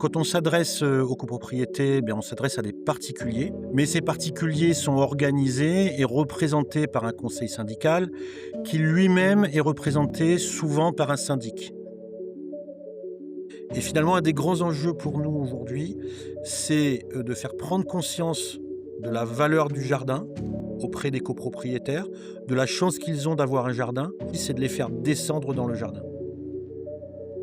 Quand on s'adresse, aux copropriétés, eh bien, on s'adresse à des particuliers, mais ces particuliers sont organisés et représentés par un conseil syndical qui lui-même est représenté souvent par un syndic. Et finalement, un des grands enjeux pour nous aujourd'hui, c'est, de faire prendre conscience de la valeur du jardin auprès des copropriétaires, de la chance qu'ils ont d'avoir un jardin, c'est de les faire descendre dans le jardin.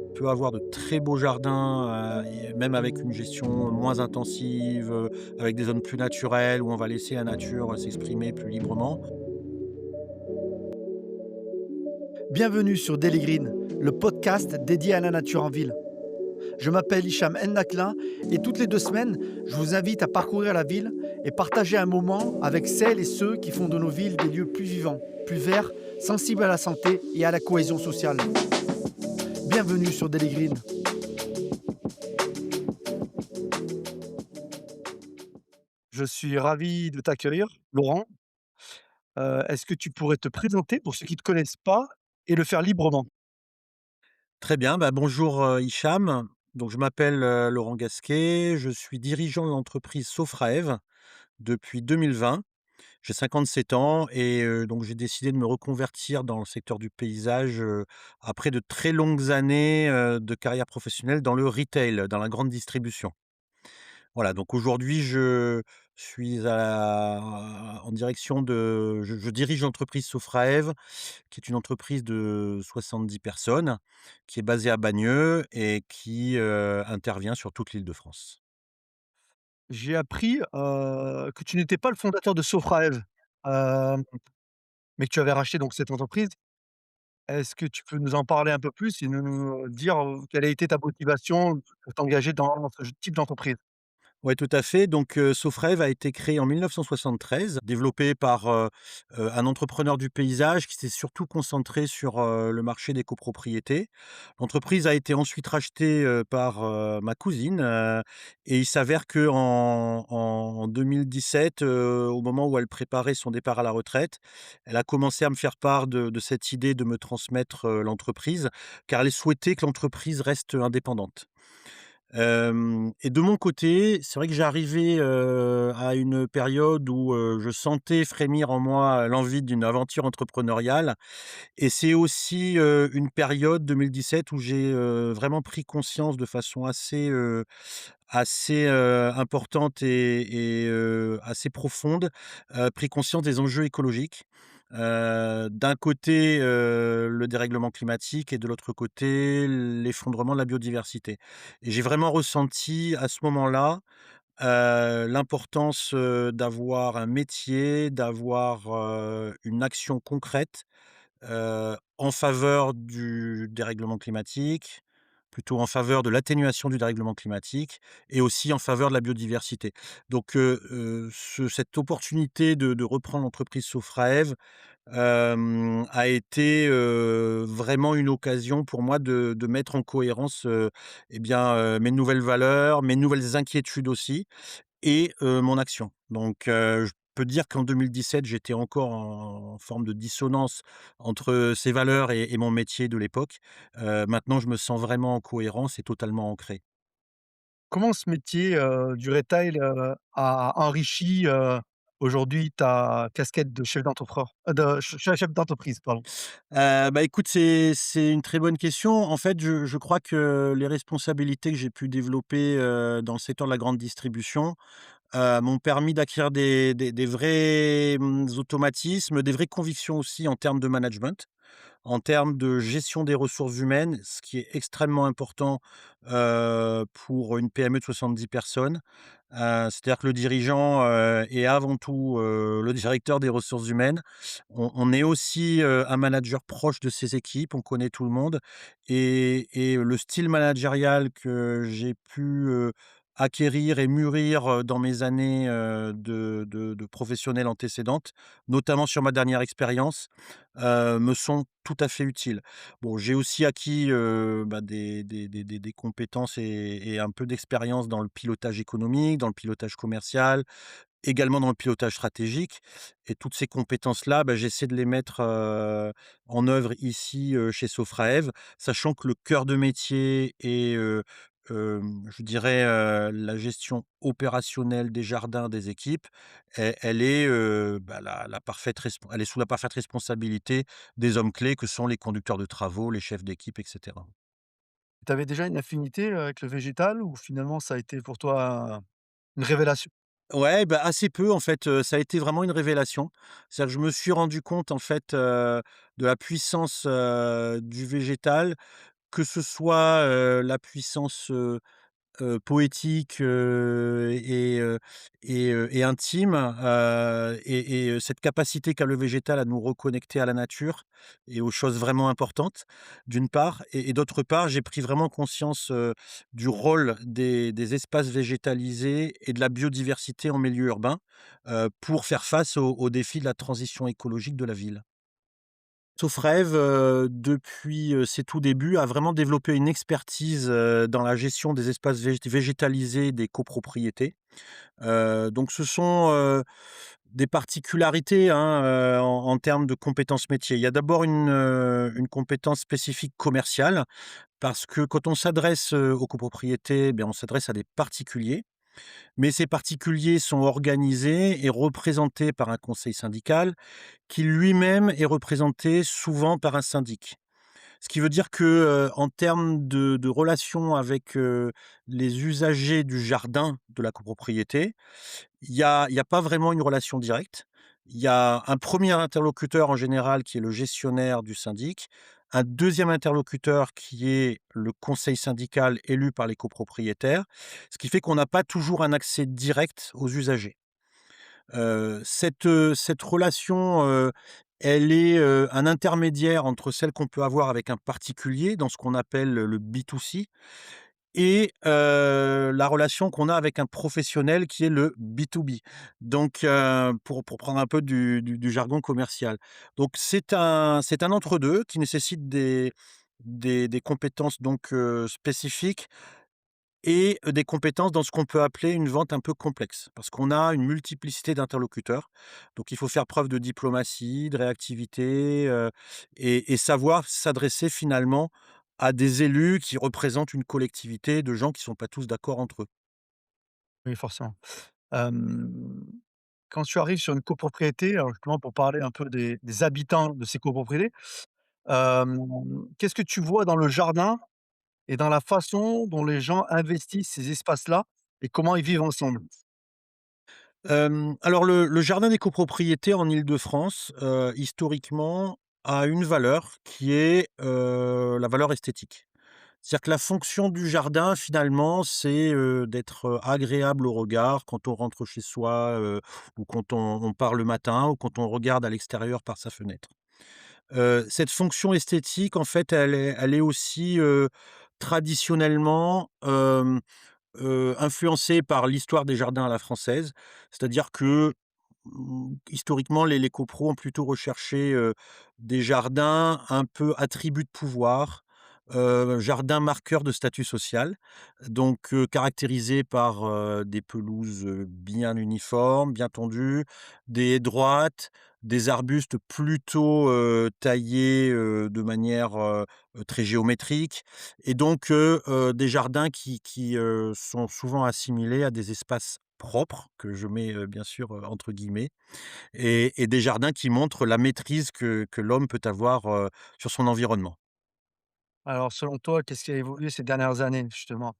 On peut avoir de très beaux jardins, et même avec une gestion moins intensive, avec des zones plus naturelles où on va laisser la nature, s'exprimer plus librement. Bienvenue sur Daily Green, le podcast dédié à la nature en ville. Je m'appelle Hicham Ennakla et toutes les 2 semaines, je vous invite à parcourir la ville et partager un moment avec celles et ceux qui font de nos villes des lieux plus vivants, plus verts, sensibles à la santé et à la cohésion sociale. Bienvenue sur Daily Green. Je suis ravi de t'accueillir, Laurent. Est-ce que tu pourrais te présenter pour ceux qui ne te connaissent pas et le faire librement? Très bien, bah, bonjour, Hicham. Donc je m'appelle, Laurent Gasquet, je suis dirigeant de l'entreprise Sofraev depuis 2020. J'ai 57 ans et donc j'ai décidé de me reconvertir dans le secteur du paysage, après de très longues années, de carrière professionnelle dans le retail, dans la grande distribution. Voilà, donc aujourd'hui, je suis en direction de je dirige l'entreprise Sofraev, qui est une entreprise de 70 personnes, qui est basée à Bagneux et qui, intervient sur toute l'Île-de-France. J'ai appris, que tu n'étais pas le fondateur de Sofraev, hem, mais que tu avais racheté donc cette entreprise. Est-ce que tu peux nous en parler un peu plus et nous dire, quelle a été ta motivation pour t'engager dans ce type d'entreprise? Ouais, tout à fait. Donc, Sofrev a été créé en 1973, développé par, un entrepreneur du paysage qui s'est surtout concentré sur, le marché des copropriétés. L'entreprise a été ensuite rachetée, par, ma cousine, et il s'avère qu'en 2017, au moment où elle préparait son départ à la retraite, elle a commencé à me faire part de cette idée de me transmettre, l'entreprise, car elle souhaitait que l'entreprise reste indépendante. Et de mon côté, c'est vrai que j'arrivais, à une période où, je sentais frémir en moi l'envie d'une aventure entrepreneuriale et c'est aussi, une période 2017 où j'ai, vraiment pris conscience de façon assez importante et assez profonde, pris conscience des enjeux écologiques. D'un côté, le dérèglement climatique et de l'autre côté, l'effondrement de la biodiversité et j'ai vraiment ressenti à ce moment-là, l'importance, d'avoir un métier, d'avoir, une action concrète, en faveur du dérèglement climatique, plutôt en faveur de l'atténuation du dérèglement climatique et aussi en faveur de la biodiversité. Donc, cette opportunité de reprendre l'entreprise Sofraev, a été, vraiment une occasion pour moi de mettre en cohérence, et bien, mes nouvelles valeurs, mes nouvelles inquiétudes aussi et mon action. Donc je peux dire qu'en 2017, j'étais encore en forme de dissonance entre ces valeurs et mon métier de l'époque. Maintenant, je me sens vraiment en cohérence et totalement ancré. Comment ce métier, du retail, a enrichi, aujourd'hui ta casquette de chef d'entrepreneur de chef d'entreprise, pardon? Bah, écoute, c'est une très bonne question. En fait, je crois que les responsabilités que j'ai pu développer, dans le secteur de la grande distribution, m'ont permis d'acquérir des vrais, automatismes, des vraies convictions aussi en termes de management. En termes de gestion des ressources humaines, ce qui est extrêmement important, pour une PME de 70 personnes. C'est-à-dire que le dirigeant, est avant tout, le directeur des ressources humaines. On est aussi, un manager proche de ses équipes, on connaît tout le monde et le style managérial que j'ai pu, acquérir et mûrir, dans mes années, de professionnel antécédentes, notamment sur ma dernière expérience, me sont tout à fait utiles. Bon, j'ai aussi acquis, bah, des compétences et un peu d'expérience dans le pilotage économique, dans le pilotage commercial, également dans le pilotage stratégique et toutes ces compétences-là, bah, j'essaie de les mettre, en œuvre ici, chez Sofraev, sachant que le cœur de métier et je dirais, la gestion opérationnelle des jardins des équipes, elle est, bah, la parfaite resp elle est sous la parfaite responsabilité des hommes clés que sont les conducteurs de travaux, les chefs d'équipe et cetera. Tu avais déjà une affinité, avec le végétal ou finalement ça a été pour toi une révélation? Ouais, bah, assez peu en fait, ça a été vraiment une révélation. C'est-à-dire que je me suis rendu compte en fait, de la puissance, du végétal, que ce soit, la puissance, poétique, et intime, cette capacité qu'a le végétal à nous reconnecter à la nature et aux choses vraiment importantes, d'une part et d'autre part, j'ai pris vraiment conscience, du rôle des espaces végétalisés et de la biodiversité en milieu urbain, pour faire face aux défis de la transition écologique de la ville. Sofrève, depuis, ses tout débuts, a vraiment développé une expertise, dans la gestion des espaces végétalisés des copropriétés. Donc ce sont, des particularités, hein, en termes de compétences métiers. Il y a d'abord une compétence spécifique commerciale, parce que quand on s'adresse, aux copropriétés, on s'adresse à des particuliers, mais ces particuliers sont organisés et représentés par un conseil syndical qui lui-même est représenté souvent par un syndic. Ce qui veut dire que, en termes de relations avec, les usagers du jardin de la copropriété, il y a pas vraiment une relation directe. Il y a un premier interlocuteur en général qui est le gestionnaire du syndic, un deuxième interlocuteur qui est le conseil syndical élu par les copropriétaires, ce qui fait qu'on n'a pas toujours un accès direct aux usagers. Cette relation, elle est, un intermédiaire entre celle qu'on peut avoir avec un particulier dans ce qu'on appelle le B2C et la relation qu'on a avec un professionnel qui est le B2B. Donc pour prendre un peu du jargon commercial. Donc c'est un entre 2 qui nécessite des compétences donc spécifiques et des compétences dans ce qu'on peut appeler une vente un peu complexe. Parce qu'on a une multiplicité d'interlocuteurs, donc il faut faire preuve de diplomatie, de réactivité, et savoir s'adresser finalement à des élus qui représentent une collectivité de gens qui ne sont pas tous d'accord entre eux. Oui, forcément. Hem, Quand tu arrives sur une copropriété, alors justement pour parler un peu des habitants de ces copropriétés, hem, qu'est-ce que tu vois dans le jardin et dans la façon dont les gens investissent ces espaces-là et comment ils vivent ensemble? Alors le jardin des copropriétés en Île-de-France, historiquement, a une valeur qui est, la valeur esthétique. C'est-à-dire que la fonction du jardin finalement, c'est, d'être, agréable au regard quand on rentre chez soi, ou quand on part le matin ou quand on regarde à l'extérieur par sa fenêtre. Cette fonction esthétique en fait, elle est aussi, traditionnellement, influencée par l'histoire des jardins à la française. C'est-à-dire que, historiquement, les copros ont plutôt recherché, des jardins un peu attributs de pouvoir, jardins marqueurs de statut social. Donc, caractérisés par, des pelouses, bien uniformes, bien tondues, des haies droites, des arbustes plutôt, taillés, de manière, très géométrique et donc, des jardins qui sont souvent assimilés à des espaces propres, que je mets, bien sûr, entre guillemets et des jardins qui montrent la maîtrise que l'homme peut avoir, sur son environnement. Alors selon toi, qu'est-ce qui a évolué ces dernières années justement?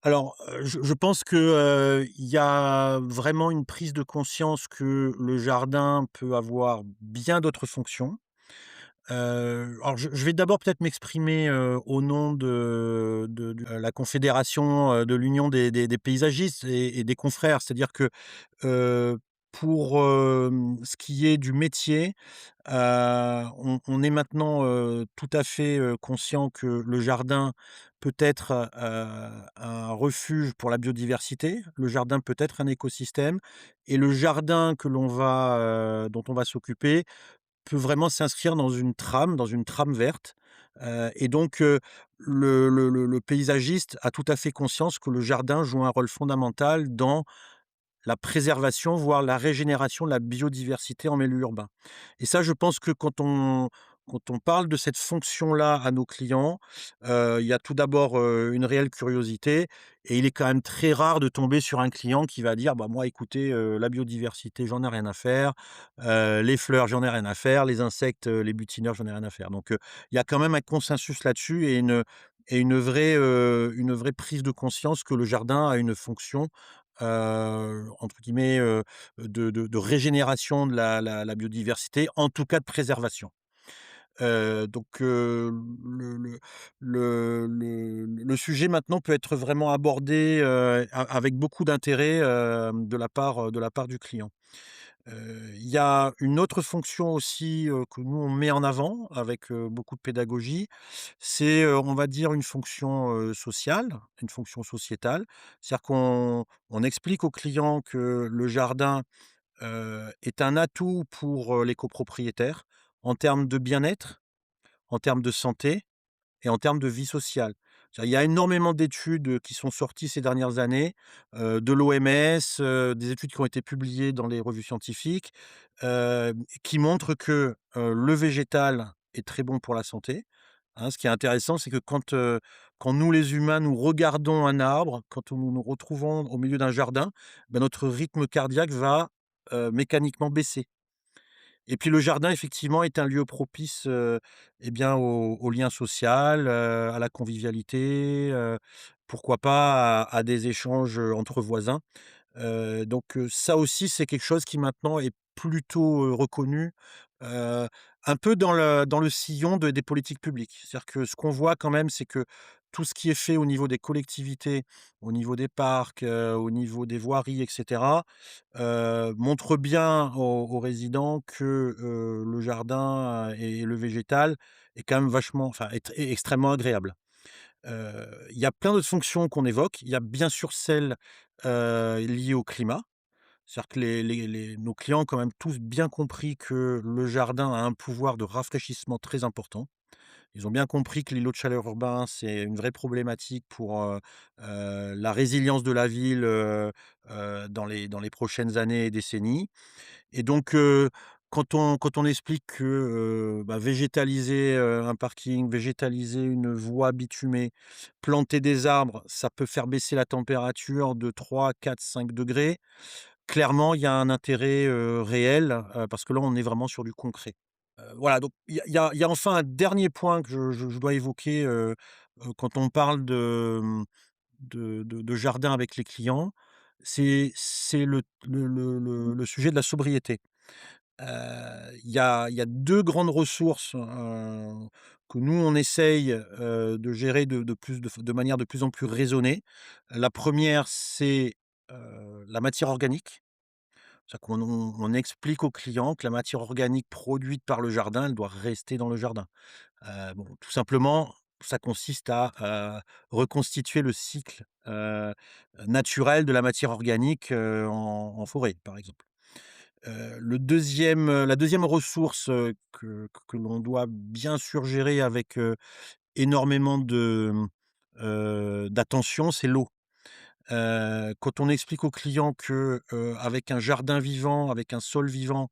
Alors, je pense que, il y a vraiment une prise de conscience que le jardin peut avoir bien d'autres fonctions. Alors je vais d'abord peut-être m'exprimer, au nom de la confédération, de l'union des paysagistes et des confrères. C'est-à-dire que, heu, pour, ce qui est du métier, on est maintenant, tout à fait, conscient que le jardin peut être, un refuge pour la biodiversité. Le jardin peut être un écosystème et le jardin que l'on va, dont on va s'occuper peut vraiment s'inscrire dans une trame verte, et donc le paysagiste a tout à fait conscience que le jardin joue un rôle fondamental dans la préservation, voire la régénération de la biodiversité en milieu urbain et ça, je pense que quand quand on parle de cette fonction-là à nos clients, il y a tout d'abord, une réelle curiosité et il est quand même très rare de tomber sur un client qui va dire: «Bah, moi écoutez, la biodiversité, j'en ai rien à faire, les fleurs, j'en ai rien à faire, les insectes, les butineurs, j'en ai rien à faire». Donc, il y a quand même un consensus là-dessus et une vraie prise de conscience que le jardin a une fonction, entre guillemets, de régénération de la biodiversité, en tout cas de préservation. Donc le sujet maintenant peut être vraiment abordé, avec beaucoup d'intérêt, de la part du client. Il y a une autre fonction aussi, que nous on met en avant avec, beaucoup de pédagogie, c'est, on va dire une fonction, sociale, une fonction sociétale. C'est-à-dire qu'on explique aux clients que le jardin, est un atout pour, les copropriétaires en termes de bien-être, en termes de santé et en termes de vie sociale. Il y a énormément d'études, qui sont sorties ces dernières années, de l'OMS, des études qui ont été publiées dans les revues scientifiques, qui montrent que, le végétal est très bon pour la santé, hein. Ce qui est intéressant, c'est que quand nous les humains, nous regardons un arbre, quand nous nous retrouvons au milieu d'un jardin, bah, notre rythme cardiaque va, mécaniquement baisser. Et puis le jardin effectivement est un lieu propice, et bien au lien social, à la convivialité, pourquoi pas à des échanges, entre voisins. Ça aussi c'est quelque chose qui maintenant est plutôt, reconnu, heu, un peu dans le sillon de des politiques publiques. C'est-à-dire que ce qu'on voit quand même, c'est que tout ce qui est fait au niveau des collectivités, au niveau des parcs, au niveau des voiries et cetera, montre bien aux résidents que, le jardin, et le végétal est quand même vachement enfin est extrêmement agréable. Il y a plein d'autres fonctions qu'on évoque. Il y a bien sûr celles, liées au climat. C'est-à-dire que nos clients ont quand même tous bien compris que le jardin a un pouvoir de rafraîchissement très important. Ils ont bien compris que l'îlot de chaleur urbain, c'est une vraie problématique pour, la résilience de la ville, dans les prochaines années et décennies. Et donc, quand on explique que, bah, végétaliser, un parking, végétaliser une voie bitumée, planter des arbres, ça peut faire baisser la température de 3, 4, 5 degrés. Clairement, il y a un intérêt, réel, parce que là, on est vraiment sur du concret. Voilà, donc il y a enfin un dernier point que je dois évoquer, quand on parle de jardin avec les clients, c'est le sujet de la sobriété. Il y a 2 grandes ressources, que nous on essaye, de gérer de manière de plus en plus raisonnée. La première, c'est, la matière organique. C'est-à-dire qu'on explique aux clients que la matière organique produite par le jardin, elle doit rester dans le jardin. Bon, tout simplement, ça consiste à, reconstituer le cycle, naturel de la matière organique, en forêt, par exemple. La deuxième ressource, que l'on doit bien sûr gérer avec, énormément d'attention, c'est l'eau. Quand on explique aux clients que, avec un jardin vivant, avec un sol vivant,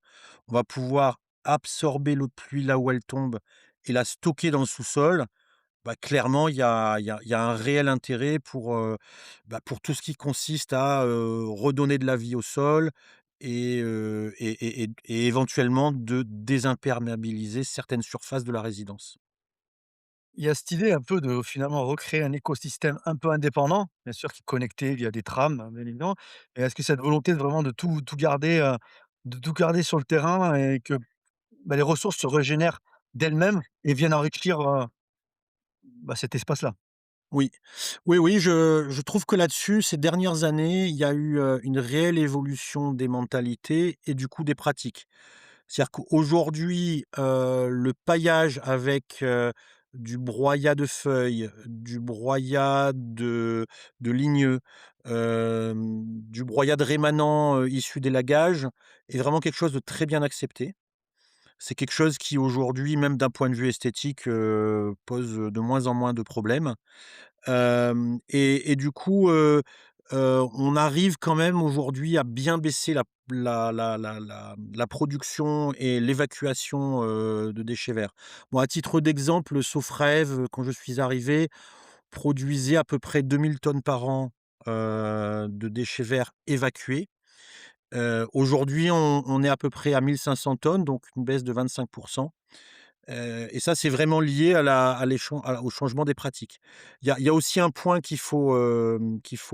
on va pouvoir absorber l'eau de pluie là où elle tombe et la stocker dans le sous-sol, bah, clairement, il y a un réel intérêt bah, pour tout ce qui consiste à, redonner de la vie au sol et éventuellement de désimperméabiliser certaines surfaces de la résidence. Il y a cette idée un peu de finalement recréer un écosystème un peu indépendant, bien sûr qui est connecté via des trams, hein, bien évidemment. Et est-ce que cette volonté de vraiment de tout garder sur le terrain et que, bah, les ressources se régénèrent d'elles-mêmes et viennent enrichir, bah, cet espace-là? Oui, oui, oui, je trouve que là-dessus, ces dernières années, il y a eu, une réelle évolution des mentalités et du coup des pratiques. C'est-à-dire qu'aujourd'hui, le paillage avec, du broyat de feuilles, du broyat de ligneux, du broyat de rémanent, issu d'élagage est vraiment quelque chose de très bien accepté. C'est quelque chose qui aujourd'hui, même d'un point de vue esthétique, pose, de moins en moins de problèmes. Et du coup, on arrive quand même aujourd'hui à bien baisser la production et l'évacuation, de déchets verts. Bon, à titre d'exemple, Sofrève, quand je suis arrivé, produisait à peu près 2 000 tonnes par an, de déchets verts évacués. Aujourd'hui, on est à peu près à 1 500 tonnes, donc une baisse de 25. Et ça, c'est vraiment lié au changement des pratiques. Il y a aussi un point qu'il faut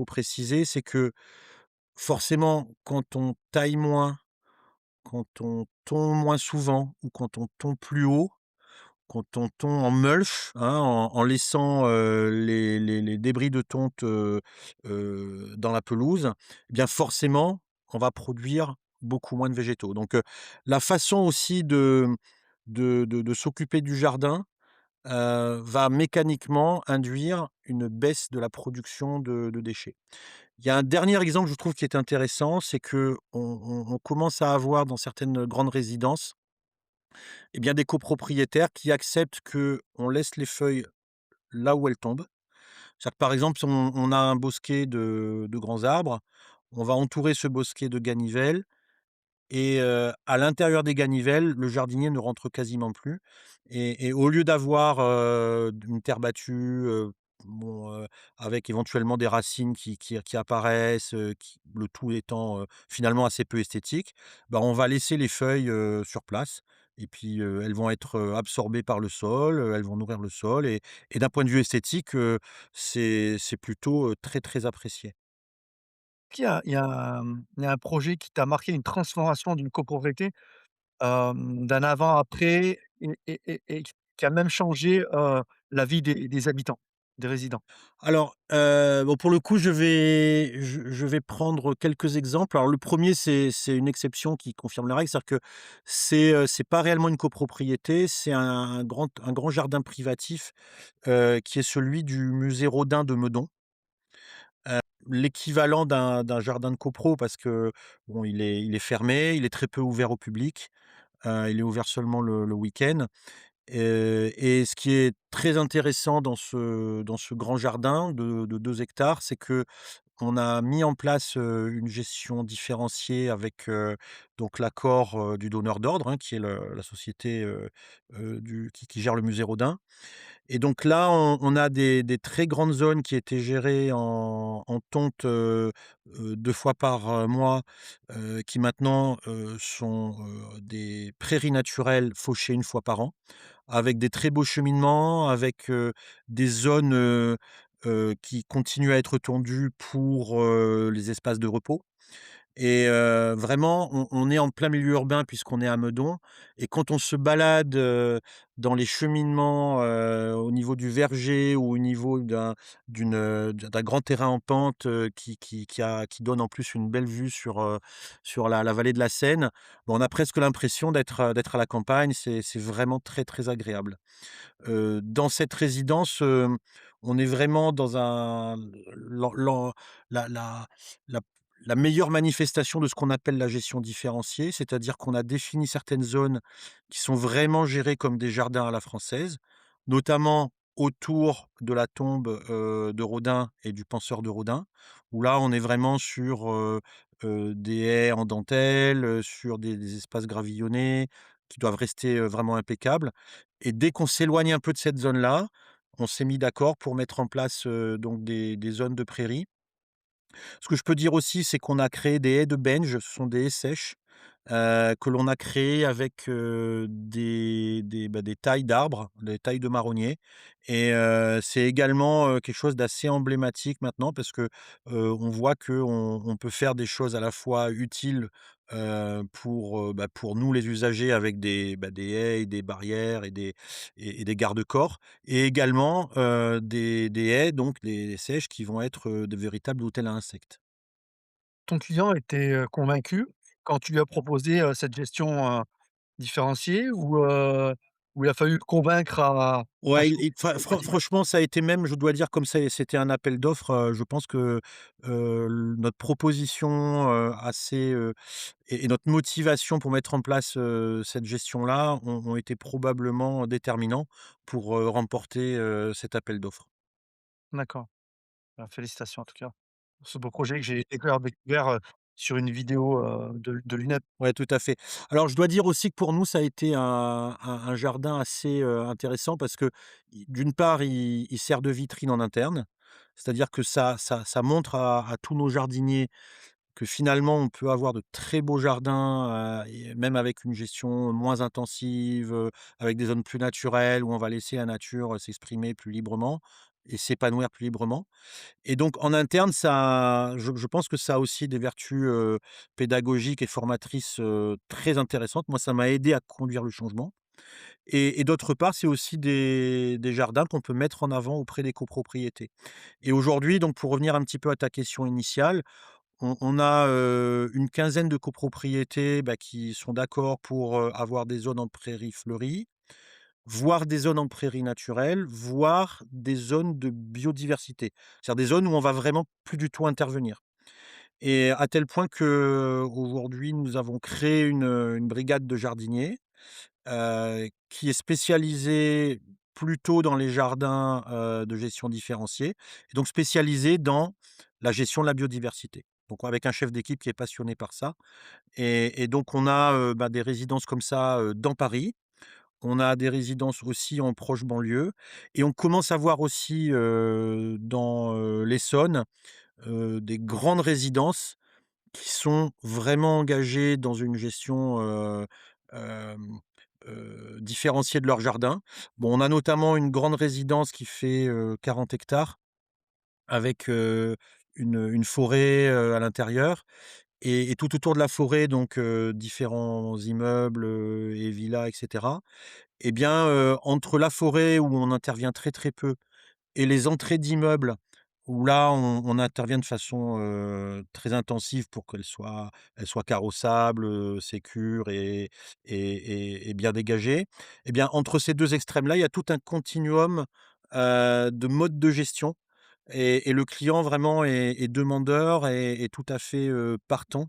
préciser, c'est que forcément, quand on taille moins, quand on tond moins souvent ou quand on tond plus haut, quand on tond en mulch, hein, en laissant, les débris de tonte, dans la pelouse, eh bien forcément, on va produire beaucoup moins de végétaux. Donc, la façon aussi de s'occuper du jardin, va mécaniquement induire une baisse de la production de déchets. Il y a un dernier exemple, je trouve, qui est intéressant, c'est qu'on commence à avoir dans certaines grandes résidences, eh bien, des copropriétaires qui acceptent qu'on laisse les feuilles là où elles tombent. C'est-à-dire que, par exemple, si on a un bosquet de grands arbres, on va entourer ce bosquet de ganivelles et à l'intérieur des ganivelles, le jardinier ne rentre quasiment plus et au lieu d'avoir, une terre battue, bon, avec éventuellement des racines qui apparaissent, le tout étant, finalement assez peu esthétique, bah, on va laisser les feuilles, sur place et puis, elles vont être, absorbées par le sol, elles vont nourrir le sol et d'un point de vue esthétique, c'est plutôt, très, très apprécié. Il y a un projet qui t'a marqué, une transformation d'une copropriété, d'un avant-après et qui a même changé, la vie des habitants, des résidents? Alors, bon pour le coup, je vais prendre quelques exemples. Alors le premier, c'est une exception qui confirme la règle, c'est-à-dire que c'est pas réellement une copropriété, c'est un grand jardin privatif, qui est celui du musée Rodin de Meudon. L'équivalent d'un jardin de copro parce que bon, il est fermé, il est très peu ouvert au public, il est ouvert seulement le week-end. Et ce qui est très intéressant dans ce grand jardin de 2 hectares, c'est qu'on a mis en place, une gestion différenciée avec, donc l'accord, du donneur d'ordre, hein, qui est la société, qui gère le musée Rodin. Et donc là, on a des très grandes zones qui étaient gérées en tonte, 2 fois par, mois, qui maintenant, sont, des prairies naturelles fauchées 1 fois par an, avec des très beaux cheminements, avec, des zones, qui continuent à être tondues pour, les espaces de repos. Et vraiment, on est en plein milieu urbain puisqu'on est à Meudon et quand on se balade, dans les cheminements, au niveau du verger ou au niveau d'un grand terrain en pente, qui donne en plus une belle vue sur la vallée de la Seine, on a presque l'impression d'être à la campagne. C'est vraiment très, très agréable. Dans cette résidence, on est vraiment dans un l'en la la la la meilleure manifestation de ce qu'on appelle la gestion différenciée, c'est-à-dire qu'on a défini certaines zones qui sont vraiment gérées comme des jardins à la française, notamment autour de la tombe, de Rodin et du penseur de Rodin, où là, on est vraiment sur, des haies en dentelle, sur des espaces gravillonnés qui doivent rester, vraiment impeccables. Et dès qu'on s'éloigne un peu de cette zone-là, on s'est mis d'accord pour mettre en place, donc des zones de prairies. Ce que je peux dire aussi, c'est qu'on a créé des haies de benge, ce sont des haies sèches, que l'on a créées avec, des tailles d'arbres, des tailles de marronniers et c'est également, quelque chose d'assez emblématique maintenant parce que, on voit qu'on peut faire des choses à la fois utiles, pour nous les usagers avec des haies et des barrières et des garde-corps et également, des haies donc des sèches qui vont être, de véritables hôtels à insectes. Ton client était, convaincu quand tu lui as proposé, cette gestion, différenciée ou il a fallu le convaincre à Ouais, changer ses pratiques? franchement, ça a été même, je dois dire, comme c'était un appel d'offres, je pense que, notre proposition, et notre motivation pour mettre en place, cette gestion-là ont été probablement déterminants pour, remporter, cet appel d'offres. D'accord. Félicitations en tout cas pour ce beau projet que j'ai découvert, sur une vidéo, de l'UNEP. Ouais, tout à fait. Alors je dois dire aussi que pour nous, ça a été un jardin assez, intéressant parce que, d'une part, il sert de vitrine en interne. C'est-à-dire que ça montre à tous nos jardiniers que finalement on peut avoir de très beaux jardins, et même avec une gestion moins intensive, avec des zones plus naturelles où on va laisser la nature, s'exprimer plus librement et s'épanouir plus librement. Et donc en interne, je pense que ça a aussi des vertus, pédagogiques et formatrices, très intéressantes. Moi, ça m'a aidé à conduire le changement et d'autre part, c'est aussi des jardins qu'on peut mettre en avant auprès des copropriétés. Et aujourd'hui, donc pour revenir un petit peu à ta question initiale, on a, une quinzaine de copropriétés, bah, qui sont d'accord pour, avoir des zones en prairies fleuries, voire des zones en prairies naturelles, voire des zones de biodiversité. C'est-à-dire des zones où on va vraiment plus du tout intervenir. Et à tel point qu'aujourd'hui, nous avons créé une brigade de jardiniers, qui est spécialisée plutôt dans les jardins, de gestion différenciée et donc spécialisée dans la gestion de la biodiversité. Donc avec un chef d'équipe qui est passionné par ça et donc on a, bah, des résidences comme ça, dans Paris. On a des résidences aussi en proche banlieue et on commence à voir aussi, dans, l'Essonne, des grandes résidences qui sont vraiment engagées dans une gestion, hem, différenciée de leur jardin. Bon, on a notamment une grande résidence qui fait, 40 hectares avec, une forêt, à l'intérieur et tout autour de la forêt donc, différents immeubles, et villas et cetera. Et bien, entre la forêt où on intervient très, très peu et les entrées d'immeubles où là, on intervient de façon, très intensive pour qu'elles soient carrossables, sécures et bien dégagées. Et bien, entre ces 2 extrêmes-là, il y a tout un continuum, de modes de gestion et le client vraiment est demandeur et tout à fait, partant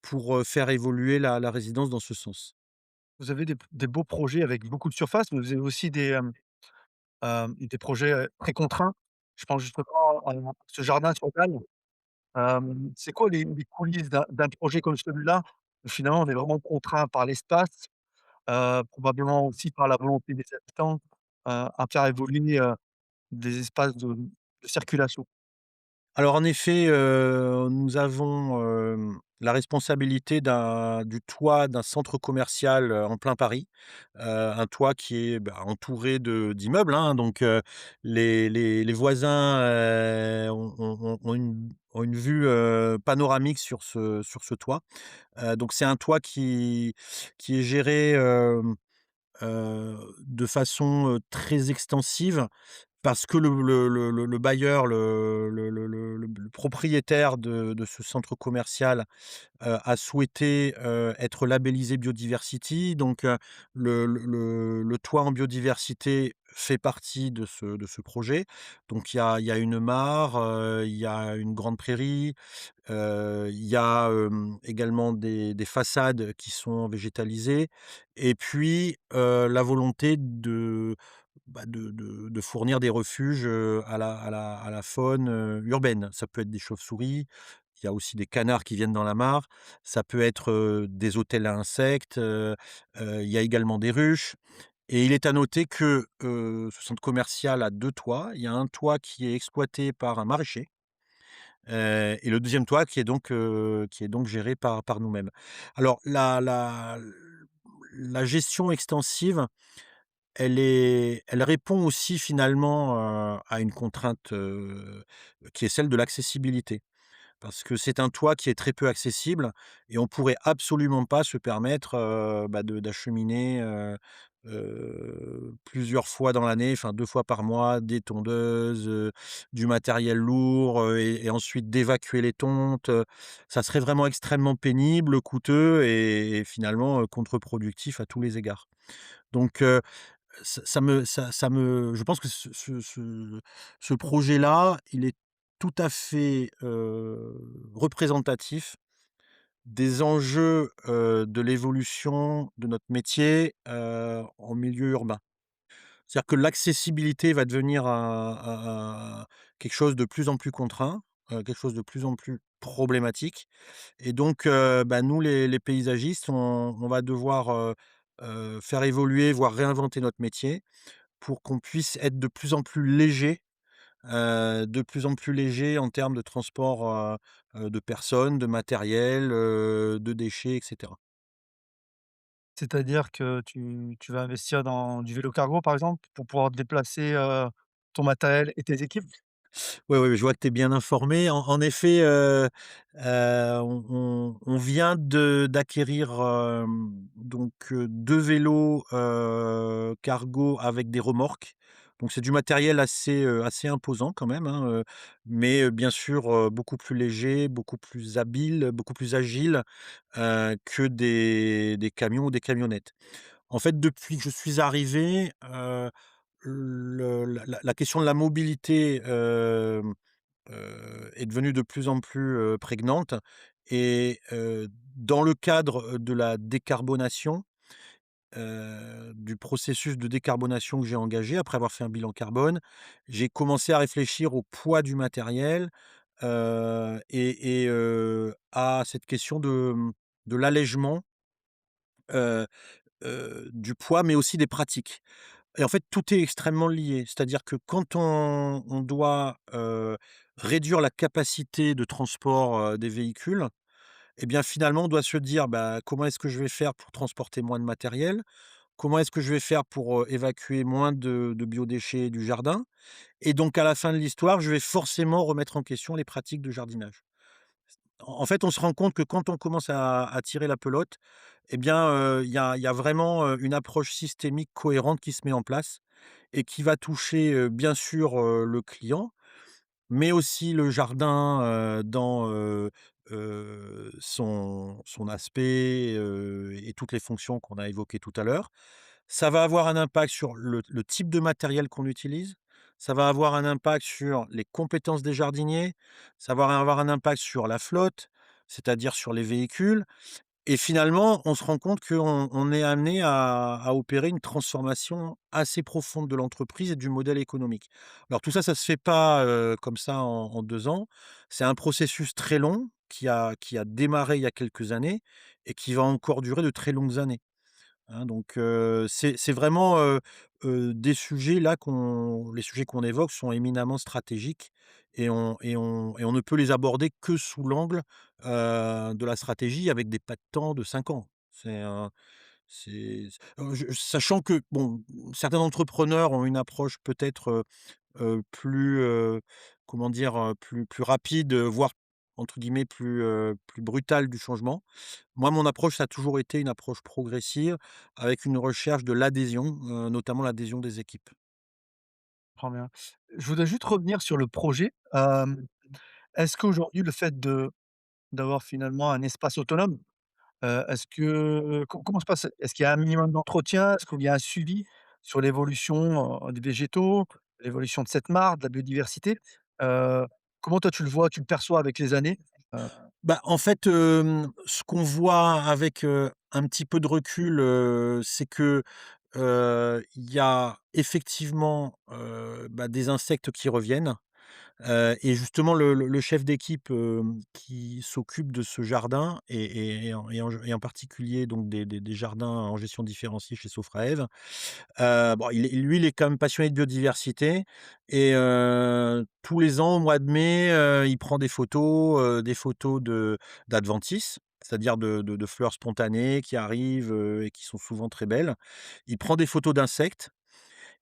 pour, faire évoluer la résidence dans ce sens. Vous avez des beaux projets avec beaucoup de surface, mais vous avez aussi des projets, très contraints. Je pense justement à ce jardin sur Cannes. C'est quoi les coulisses d'un projet comme celui-là, où finalement on est vraiment contraint par l'espace, probablement aussi par la volonté des habitants, à faire évoluer, des espaces de circulation? Alors en effet, nous avons, la responsabilité du toit d'un centre commercial, en plein Paris. Un toit qui est, bah, entouré d'immeubles, hein, donc les voisins, ont une vue, panoramique sur ce toit. Donc c'est un toit qui est géré, de façon, très extensive parce que le bailleur, le propriétaire de ce centre commercial, a souhaité, être labellisé Biodiversity. Donc, le toit en biodiversité fait partie de ce projet. Donc il y a une mare, il y a une grande prairie, il y a, également des façades qui sont végétalisées et puis, la volonté de fournir des refuges, à la faune, urbaine. Ça peut être des chauves-souris, il y a aussi des canards qui viennent dans la mare, ça peut être, des hôtels à insectes, il y a également des ruches et il est à noter que, ce centre commercial a 2 toits. Il y a un toit qui est exploité par un maraîcher, et le deuxième toit qui est donc géré par nous-mêmes. Alors la gestion extensive, elle répond aussi finalement, à une contrainte, qui est celle de l'accessibilité. Parce que c'est un toit qui est très peu accessible et on pourrait absolument pas se permettre, bah, d'acheminer, plusieurs fois dans l'année, enfin 2 fois par mois, des tondeuses, du matériel lourd, et ensuite d'évacuer les tontes, ça serait vraiment extrêmement pénible, coûteux et finalement, contre-productif à tous les égards. Donc je pense que ce projet-là, il est tout à fait, représentatif des enjeux, de l'évolution de notre métier, en milieu urbain. C'est-à-dire que l'accessibilité va devenir quelque chose de plus en plus contraint, quelque chose de plus en plus problématique et donc bah, nous les paysagistes, on va devoir, faire évoluer, voire réinventer notre métier pour qu'on puisse être de plus en plus léger en termes de transport, de personnes, de matériel, de déchets et cetera. C'est-à-dire que tu vas investir dans du vélo cargo, par exemple, pour pouvoir déplacer, ton matériel et tes équipes? Ouais, ouais, je vois que tu es bien informé. En effet, on vient d'acquérir, donc 2 vélos, cargo avec des remorques. Donc c'est du matériel assez imposant quand même, hein, mais bien sûr, beaucoup plus léger, beaucoup plus habile, beaucoup plus agile, que des camions ou des camionnettes. En fait, depuis que je suis arrivé, la question de la mobilité, est devenue de plus en plus, prégnante et dans le cadre, de la décarbonation, du processus de décarbonation que j'ai engagé après avoir fait un bilan carbone, j'ai commencé à réfléchir au poids du matériel, à cette question de l'allègement, heu du poids, mais aussi des pratiques. Et en fait, tout est extrêmement lié. C'est-à-dire que quand on doit, réduire la capacité de transport, des véhicules, et bien, finalement, on doit se dire: «Bah, comment est-ce que je vais faire pour transporter moins de matériel? Comment est-ce que je vais faire pour, évacuer moins de biodéchets du jardin?» Et donc à la fin de l'histoire, je vais forcément remettre en question les pratiques de jardinage. En fait, on se rend compte que quand on commence à tirer la pelote, eh bien, il y a vraiment, une approche systémique cohérente qui se met en place et qui va toucher, bien sûr, le client, mais aussi le jardin, dans, son aspect, et toutes les fonctions qu'on a évoquées tout à l'heure. Ça va avoir un impact sur le type de matériel qu'on utilise. Ça va avoir un impact sur les compétences des jardiniers. Ça va avoir un impact sur la flotte, c'est-à-dire sur les véhicules et finalement, on se rend compte qu'on est amené à opérer une transformation assez profonde de l'entreprise et du modèle économique. Alors tout ça, ça se fait pas, comme ça en 2 ans. C'est un processus très long qui a démarré il y a quelques années et qui va encore durer de très longues années. Hein, donc c'est vraiment, des sujets là qu'on les sujets qu'on évoque sont éminemment stratégiques et on ne peut les aborder que sous l'angle, de la stratégie avec des pas de temps de 5 ans. Sachant que bon, certains entrepreneurs ont une approche peut-être, plus, comment dire? Plus rapide, voire entre guillemets «plus brutale» du changement. Moi, mon approche, ça a toujours été une approche progressive avec une recherche de l'adhésion, notamment l'adhésion des équipes. Comprends bien. Je voudrais juste revenir sur le projet. Est-ce qu'aujourd'hui, le fait d'avoir finalement un espace autonome, est-ce que comment se passe? Est-ce qu'il y a un minimum d'entretien? Est-ce qu'il y a un suivi sur l'évolution, des végétaux, l'évolution de cette mare, de la biodiversité? Heu, Comment toi tu le vois, tu le perçois avec les années? Heu, Bah, en fait, ce qu'on voit avec, un petit peu de recul, c'est que, il y a effectivement, bah, des insectes qui reviennent. Et justement le chef d'équipe, qui s'occupe de ce jardin et en particulier donc des jardins en gestion différenciée chez Sofraev, bon il est quand même passionné de biodiversité et tous les ans au mois de mai, il prend des photos d'adventices, c'est-à-dire de fleurs spontanées qui arrivent, et qui sont souvent très belles. Il prend des photos d'insectes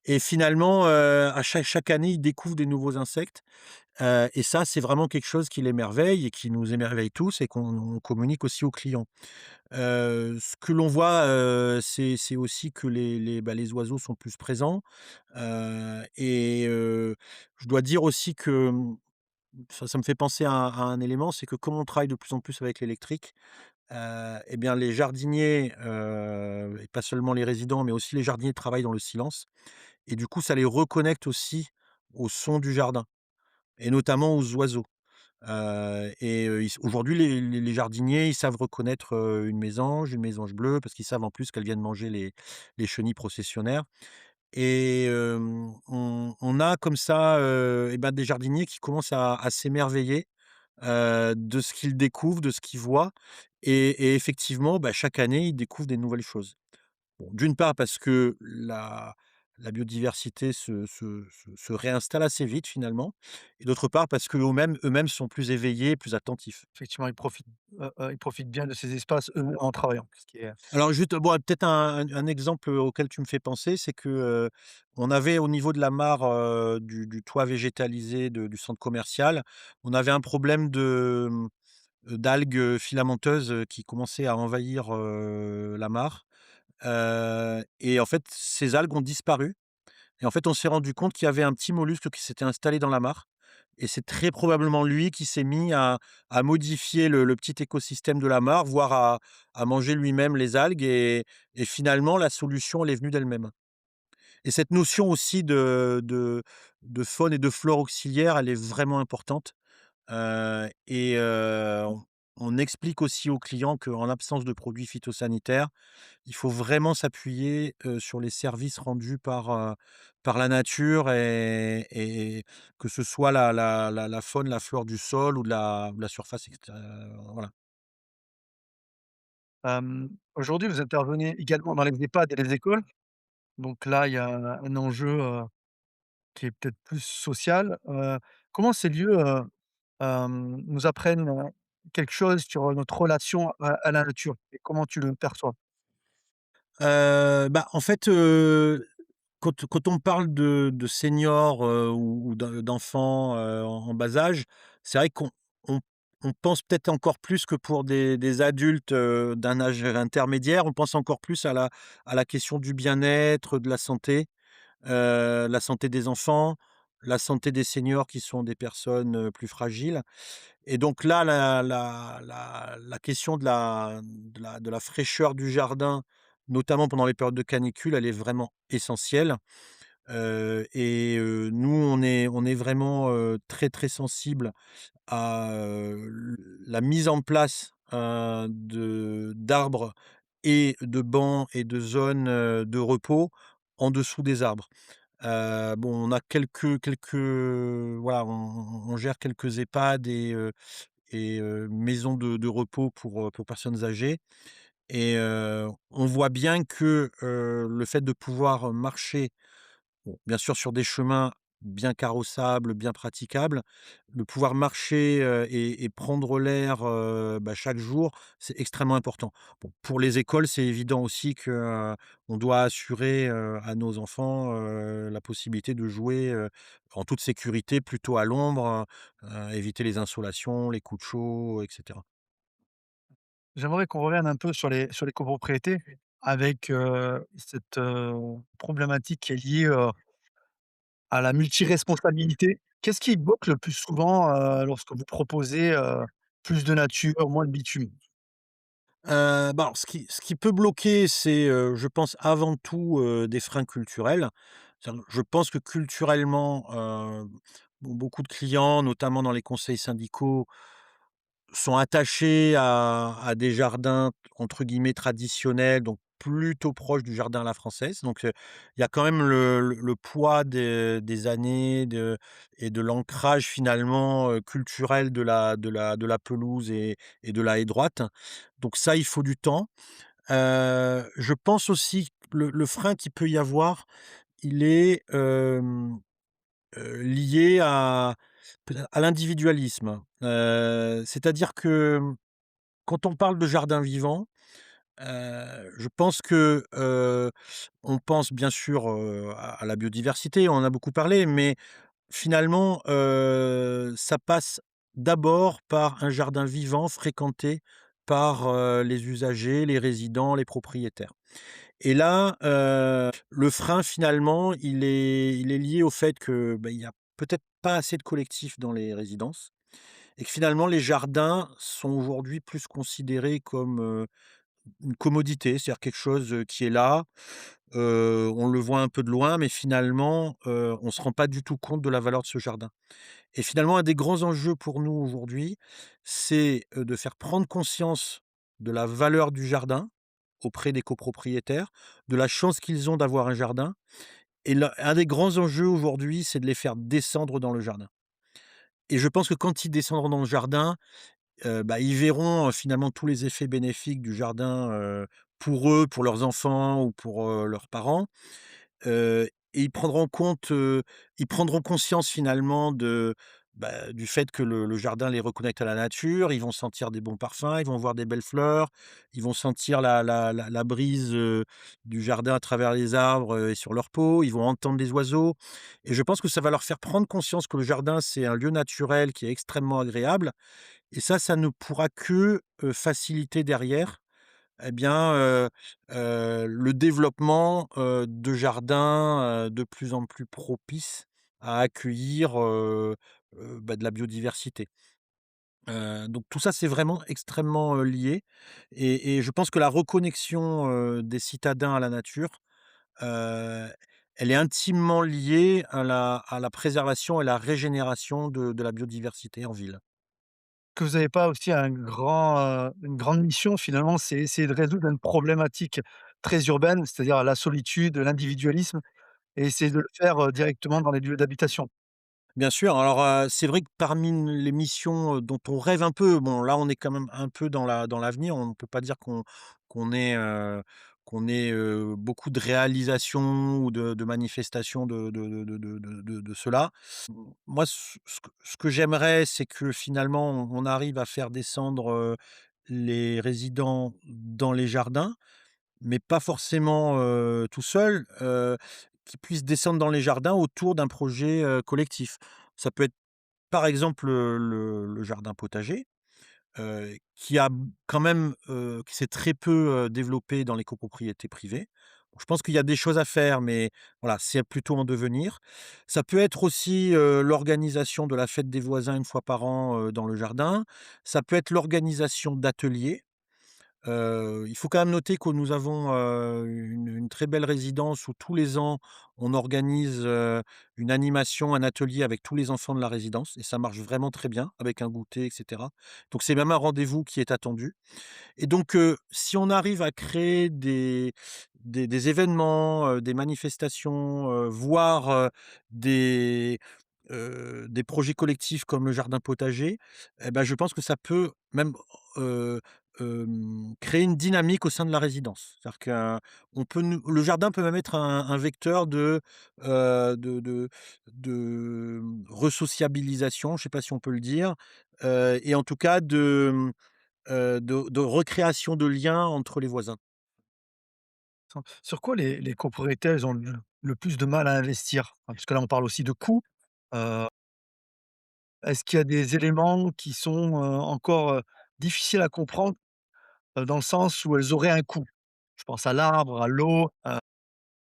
et finalement, à chaque année, il découvre des nouveaux insectes. Et ça, c'est vraiment quelque chose qui l'émerveille et qui nous émerveille tous et qu'on communique aussi aux clients. Ce que l'on voit, c'est aussi que les oiseaux sont plus présents, je dois dire aussi que, ça me fait penser à un élément, c'est que comme on travaille de plus en plus avec l'électrique, et bien les jardiniers, et pas seulement les résidents, mais aussi les jardiniers travaillent dans le silence et du coup, ça les reconnecte aussi au son du jardin et notamment aux oiseaux. Aujourd'hui, les jardiniers, ils savent reconnaître, une mésange bleue, parce qu'ils savent en plus qu'elle vient de manger les chenilles processionnaires et on a comme ça, et ben, des jardiniers qui commencent à s'émerveiller, de ce qu'il découvre, de ce qu'il voit et effectivement, bah, chaque année, il découvre des nouvelles choses. Bon, d'une part parce que la biodiversité se réinstalle assez vite finalement et d'autre part parce qu'eux-mêmes sont plus éveillés, plus attentifs. Effectivement, ils profitent bien de ces espaces, eux, en travaillant, ce qui est Alors juste, bon, peut-être un exemple auquel tu me fais penser, c'est que, on avait au niveau de la mare, du toit végétalisé du centre commercial, on avait un problème d'algues, filamenteuses, qui commençaient à envahir, la mare, et en fait, ces algues ont disparu. Et en fait, on s'est rendu compte qu'il y avait un petit mollusque qui s'était installé dans la mare et c'est très probablement lui qui s'est mis à modifier le petit écosystème de la mare, voire à manger lui-même les algues et finalement la solution, elle est venue d'elle-même. Et cette notion aussi de faune et de flore auxiliaire, elle est vraiment importante, on explique aussi aux clients qu'en l'absence de produits phytosanitaires, il faut vraiment s'appuyer, sur les services rendus par la nature et que ce soit la faune, la flore du sol ou de la surface voilà. aujourd'hui, vous intervenez également dans les EHPAD et les écoles, donc là, il y a un enjeu, qui est peut-être plus social. Comment ces lieux, nous apprennent, quelque chose sur notre relation à la nature et comment tu le perçois? Bah, en fait, quand on parle de seniors, ou d'enfants, en bas âge, c'est vrai on on pense peut-être encore plus que pour des adultes, d'un âge intermédiaire, on pense encore plus à la question du bien-être, de la santé des enfants, la santé des seniors qui sont des personnes, plus fragiles. Et donc là, la question de la fraîcheur du jardin, notamment pendant les périodes de canicule, elle est vraiment essentielle. Nous, on est vraiment, très, très sensibles à, la mise en place, de d'arbres et de bancs et de zones, de repos en dessous des arbres. Bon, on a voilà, on gère quelques EHPAD maisons de repos pour personnes âgées on voit bien que, le fait de pouvoir marcher, bon, bien sûr sur des chemins bien carrossables, bien praticables, de pouvoir marcher, et prendre l'air, bah, chaque jour, c'est extrêmement important. Bon, pour les écoles, c'est évident aussi que, on doit assurer, à nos enfants, la possibilité de jouer, en toute sécurité, plutôt à l'ombre, éviter les insolations, les coups de chaud et cetera. J'aimerais qu'on revienne un peu sur les copropriétés avec, cette, problématique qui est liée, à la multiresponsabilité. Qu'est-ce qui bloque le plus souvent, lorsque vous proposez, plus de nature, moins de bitume? Bah, alors ce qui peut bloquer, c'est, je pense avant tout, des freins culturels. C'est-à-dire, je pense que culturellement, beaucoup de clients, notamment dans les conseils syndicaux, sont attachés à des jardins entre guillemets «traditionnels», donc plutôt proches du jardin à la française. Donc, il y a quand même le poids des années et de l'ancrage finalement, culturel de la pelouse et de la haie droite. Donc ça, il faut du temps. Je pense aussi que le frein qu'il peut y avoir, il est, lié à peut-être à l'individualisme. C'est-à-dire que, quand on parle de jardin vivant, je pense que, on pense bien sûr, à la biodiversité, on en a beaucoup parlé, mais finalement, ça passe d'abord par un jardin vivant fréquenté par, les usagers, les résidents, les propriétaires. Et là, le frein finalement, il est lié au fait que, bah, il y a peut-être pas assez de collectifs dans les résidences et que finalement les jardins sont aujourd'hui plus considérés comme, une commodité, c'est-à-dire quelque chose, qui est là, on le voit un peu de loin, mais finalement, on ne se rend pas du tout compte de la valeur de ce jardin. Et finalement, un des grands enjeux pour nous aujourd'hui, c'est, de faire prendre conscience de la valeur du jardin auprès des copropriétaires, de la chance qu'ils ont d'avoir un jardin et un des grands enjeux aujourd'hui, c'est de les faire descendre dans le jardin. et je pense que quand ils descendront dans le jardin, bah, ils verront, finalement tous les effets bénéfiques du jardin, pour eux, pour leurs enfants ou pour, leurs parents. Et ils prendront conscience finalement du fait que le jardin les reconnecte à la nature. Ils vont sentir des bons parfums, ils vont voir des belles fleurs, ils vont sentir la brise, du jardin à travers les arbres, et sur leur peau. Ils vont entendre les oiseaux et je pense que ça va leur faire prendre conscience que le jardin, c'est un lieu naturel qui est extrêmement agréable et ça ne pourra que, faciliter derrière eh bien, le développement, de jardins, de plus en plus propices à accueillir, bah, de la biodiversité. Donc tout ça, c'est vraiment extrêmement, lié et je pense que la reconnexion, des citadins à la nature, heu, elle est intimement liée à la préservation et la régénération de la biodiversité en ville. Que vous n'avez pas aussi une grande mission finalement, c'est essayer de résoudre une problématique très urbaine, c'est-à-dire la solitude, l'individualisme et essayer de le faire, directement dans les lieux d'habitation. Bien sûr, alors, c'est vrai que parmi les missions, dont on rêve un peu, bon là on est quand même un peu dans l'avenir, on ne peut pas dire qu'on ait, beaucoup de réalisations ou de manifestations de cela. Moi ce que j'aimerais, c'est que finalement on arrive à faire descendre, les résidents dans les jardins, mais pas forcément, tout seul, qu'ils puissent descendre dans les jardins autour d'un projet, collectif. Ça peut être par exemple, le jardin potager, qui a quand même, qui s'est très peu, développé dans les copropriétés privées. Je pense qu'il y a des choses à faire, mais voilà, c'est plutôt en devenir. Ça peut être aussi, l'organisation de la fête des voisins une fois par an, dans le jardin. Ça peut être l'organisation d'ateliers. Il faut quand même noter que nous avons, une très belle résidence où tous les ans, on organise, une animation, un atelier avec tous les enfants de la résidence et ça marche vraiment très bien avec un goûter et cetera. Donc c'est même un rendez-vous qui est attendu et donc si on arrive à créer des événements, des manifestations, voire, des projets collectifs comme le jardin potager et ben je pense que ça peut même, heu, créer une dynamique au sein de la résidence. C'est-à-dire qu'on peut nous le jardin peut même être un vecteur heu, de de resociabilisation, je ne sais pas si on peut le dire, et en tout cas de recréation de liens entre les voisins. Sur quoi les copropriétaires, ils ont le plus de mal à investir? Parce que là, on parle aussi de coûts. Heu, Est-ce qu'il y a des éléments qui sont, encore, difficiles à comprendre, dans le sens où elles auraient un coût? Je pense à l'arbre, à l'eau, un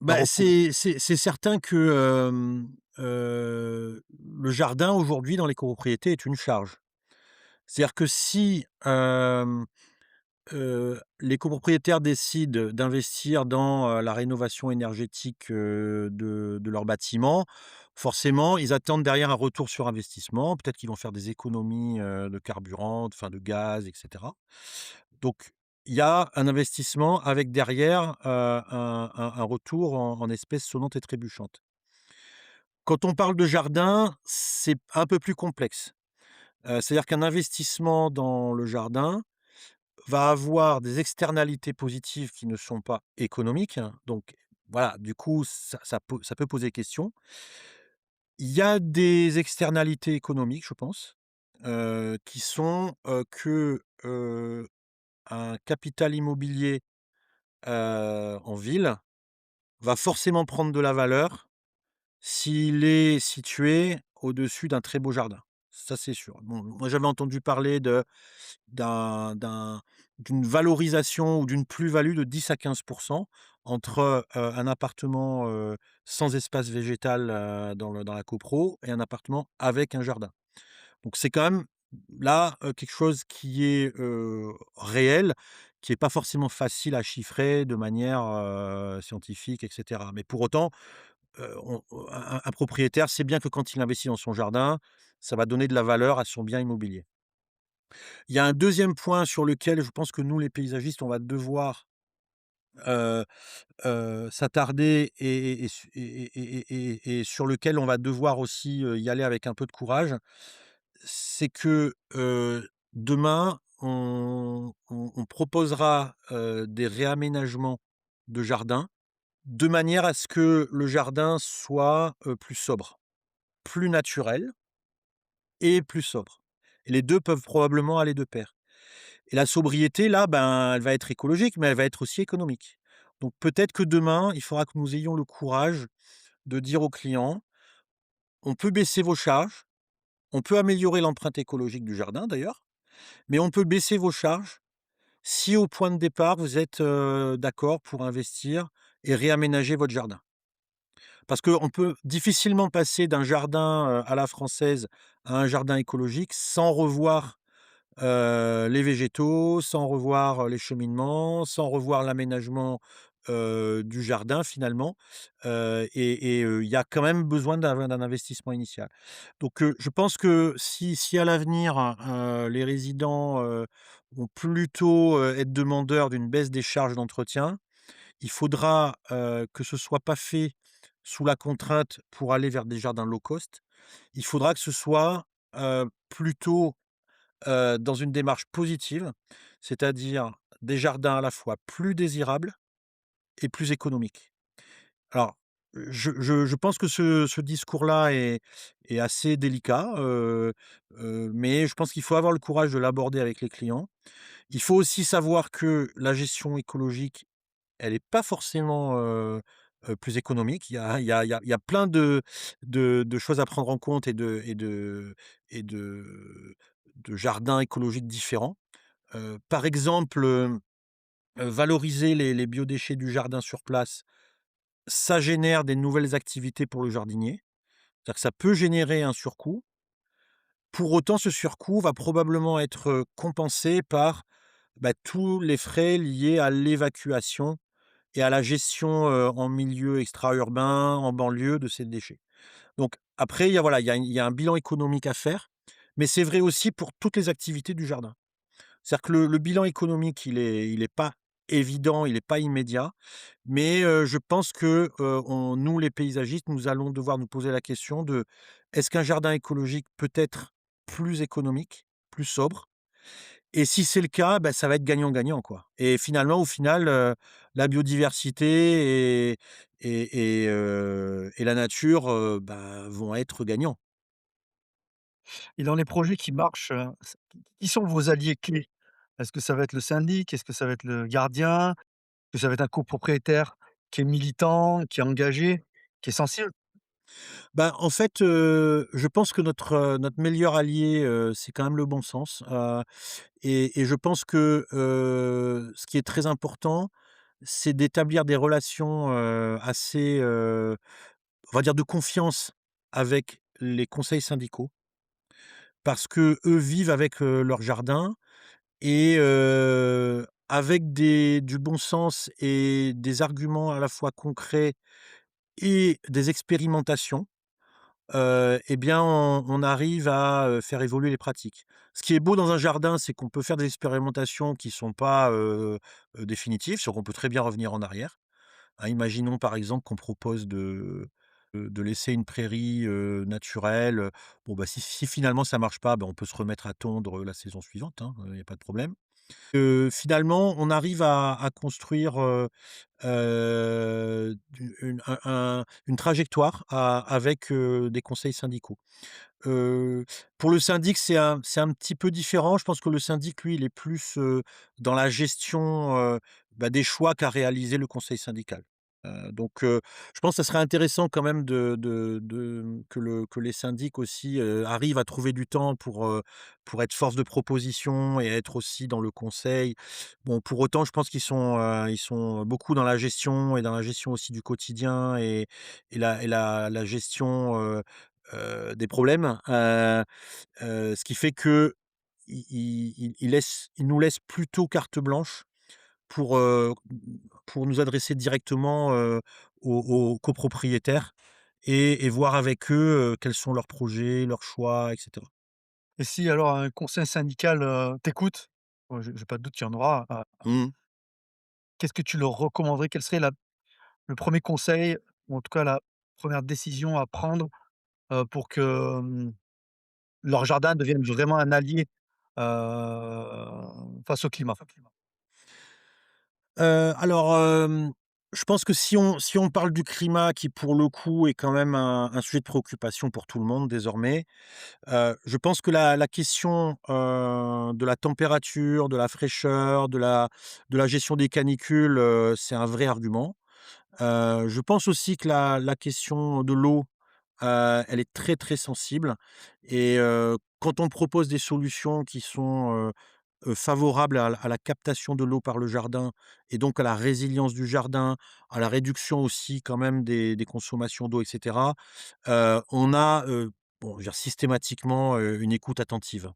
Bah, recours. c'est certain que, le jardin aujourd'hui dans les copropriétés est une charge. C'est-à-dire que si, les copropriétaires décident d'investir dans, la rénovation énergétique, de leurs bâtiments, forcément, ils attendent derrière un retour sur investissement. Peut-être qu'ils vont faire des économies, de carburant, enfin de gaz et cetera. Donc il y a un investissement avec derrière, un retour en espèces sonnantes et trébuchantes. Quand on parle de jardin, c'est un peu plus complexe. C'est-à-dire qu'un investissement dans le jardin va avoir des externalités positives qui ne sont pas économiques, hein. Donc voilà, du coup, ça peut poser question. Il y a des externalités économiques, je pense, qui sont, un capital immobilier, en ville va forcément prendre de la valeur s'il est situé au-dessus d'un très beau jardin. Ça, c'est sûr. Bon, moi, j'avais entendu parler d'un d'un d'une valorisation ou d'une plus-value de 10 à 15 entre, un appartement, sans espace végétal, dans la copro et un appartement avec un jardin. Donc c'est quand même là, quelque chose qui est, réel, qui est pas forcément facile à chiffrer de manière, scientifique et cetera. Mais pour autant, un propriétaire sait bien que quand il investit dans son jardin, ça va donner de la valeur à son bien immobilier. Il y a un deuxième point sur lequel je pense que nous, les paysagistes, on va devoir, heu s'attarder et sur lequel on va devoir aussi, y aller avec un peu de courage. c'est que, demain, on proposera, des réaménagements de jardin, de manière à ce que le jardin soit, plus sobre, plus naturel et plus sobre. Et les 2 peuvent probablement aller de pair. Et la sobriété là, ben, elle va être écologique, mais elle va être aussi économique. Donc peut-être que demain, il faudra que nous ayons le courage de dire aux clients: «On peut baisser vos charges, on peut améliorer l'empreinte écologique du jardin d'ailleurs, mais on peut baisser vos charges si au point de départ vous êtes, d'accord pour investir et réaménager votre jardin». Parce qu'on peut difficilement passer d'un jardin, à la française à un jardin écologique sans revoir les végétaux, sans revoir, les cheminements, sans revoir l'aménagement, du jardin finalement, il y a quand même besoin d'un investissement initial. Donc, je pense que si à l'avenir, les résidents, vont plutôt, être demandeurs d'une baisse des charges d'entretien, il faudra, que ce soit pas fait sous la contrainte pour aller vers des jardins low cost. Il faudra que ce soit, plutôt dans une démarche positive, c'est-à-dire des jardins à la fois plus désirables et plus économiques. Alors, je pense que ce discours-là est assez délicat, mais je pense qu'il faut avoir le courage de l'aborder avec les clients. Il faut aussi savoir que la gestion écologique, elle est pas forcément, plus économique. Il y a plein de choses à prendre en compte et de jardins écologiques différents. Par exemple, valoriser les biodéchets du jardin sur place, ça génère des nouvelles activités pour le jardinier. C'est-à-dire que ça peut générer un surcoût. Pour autant, ce surcoût va probablement être, compensé par, bah, tous les frais liés à l'évacuation et à la gestion, en milieu extra-urbain, en banlieue de ces déchets. Donc après, il y a voilà, il y a un bilan économique à faire, mais c'est vrai aussi pour toutes les activités du jardin. C'est-à-dire que le bilan économique, il est pas évident, il est pas immédiat, mais je pense que, on nous les paysagistes, nous allons devoir nous poser la question de: «Est-ce qu'un jardin écologique peut être plus économique, plus sobre?» Et si c'est le cas, bah, ça va être gagnant-gagnant, quoi. Et finalement, au final, la biodiversité et la nature, bah, vont être gagnants. Et dans les projets qui marchent, s qui sont vos alliés clés? Est-ce que ça va être le syndic? Est-ce que ça va être le gardien? Est-ce que ça va être un copropriétaire qui est militant, qui est engagé, qui est sensible? Bah, en fait, je pense que notre meilleur allié, c'est quand même le bon sens, et je pense que, ce qui est très important, c'est d'établir des relations, assez, on va dire de confiance avec les conseils syndicaux. Parce qu'eux vivent avec, leur jardin et avec du bon sens et des arguments à la fois concrets et des expérimentations, et bien, on arrive à, faire évoluer les pratiques. Ce qui est beau dans un jardin, c'est qu'on peut faire des expérimentations qui sont pas, définitives, c'est-à-dire qu'on peut très bien revenir en arrière. Hein, imaginons par exemple qu'on propose de laisser une prairie, naturelle, bon, bah, si finalement ça marche pas, bah, on peut se remettre à tondre, la saison suivante, hein, il y a pas de problème. Finalement on arrive à construire, du une trajectoire avec, des conseils syndicaux. Heu, pour le syndic, c'est un petit peu différent. Je pense que le syndic, lui, il est plus, dans la gestion, bah, des choix qu'a réalisé le conseil syndical. Donc, je pense que ça serait intéressant quand même que les syndics aussi, arrivent à trouver du temps pour être force de proposition et être aussi dans le conseil. Bon, pour autant, je pense qu'ils sont beaucoup dans la gestion et dans la gestion aussi du quotidien et la gestion, des problèmes, ce qui fait qu'ils ils nous laissent plutôt carte blanche pour, pour nous adresser directement, aux copropriétaires et voir avec eux, quels sont leurs projets, leurs choix et cetera. Et si alors un conseil syndical, t'écoute, j'ai pas de doute qu'il y en aura, Mmh. qu'est-ce que tu leur recommanderais? Quel serait le premier conseil ou en tout cas la première décision à prendre, pour que, leur jardin devienne vraiment un allié, face au climat? Alors, je pense que si on parle du climat qui, pour le coup, est quand même un sujet de préoccupation pour tout le monde désormais, je pense que la question, de la température, de la fraîcheur, de la gestion des canicules, c'est un vrai argument. Je pense aussi que la question de l'eau, elle est très, très sensible et quand on propose des solutions qui sont, favorables à la captation de l'eau par le jardin et donc à la résilience du jardin, à la réduction aussi quand même des consommations d'eau et cetera, on a, bon, je veux dire systématiquement, une écoute attentive.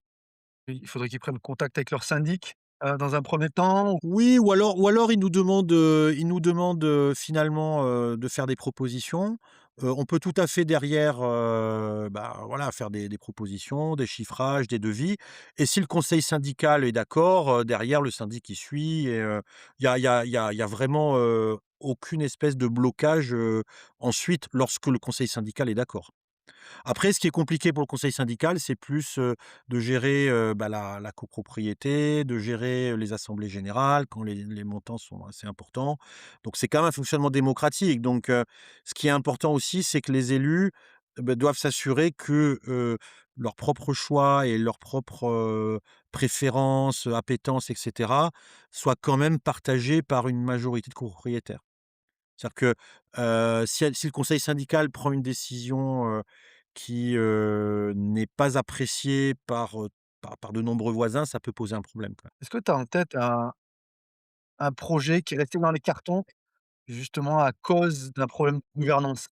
Il faudrait qu'ils prennent contact avec leur syndic, dans un premier temps? Oui, ou alors ils nous demandent, finalement, de faire des propositions. On peut tout à fait derrière, bah, voilà, faire des propositions, des chiffrages, des devis et si le conseil syndical est d'accord, derrière le syndic il suit et il y a vraiment, aucune espèce de blocage, ensuite lorsque le conseil syndical est d'accord. Après, ce qui est compliqué pour le conseil syndical, c'est plus, de gérer, bah, la copropriété, de gérer, les assemblées générales quand les montants sont assez importants. Donc c'est quand même un fonctionnement démocratique. Donc, ce qui est important aussi, c'est que les élus, bah, doivent s'assurer que, leurs propres choix et leurs propres, préférences, appétences et cetera, soient quand même partagés par une majorité de copropriétaires. C'est-à-dire que, si le conseil syndical prend une décision, qui, n'est pas appréciée par de nombreux voisins, ça peut poser un problème, quoi. Est-ce que tu as en tête un projet qui est resté dans les cartons, justement à cause d'un problème de gouvernance?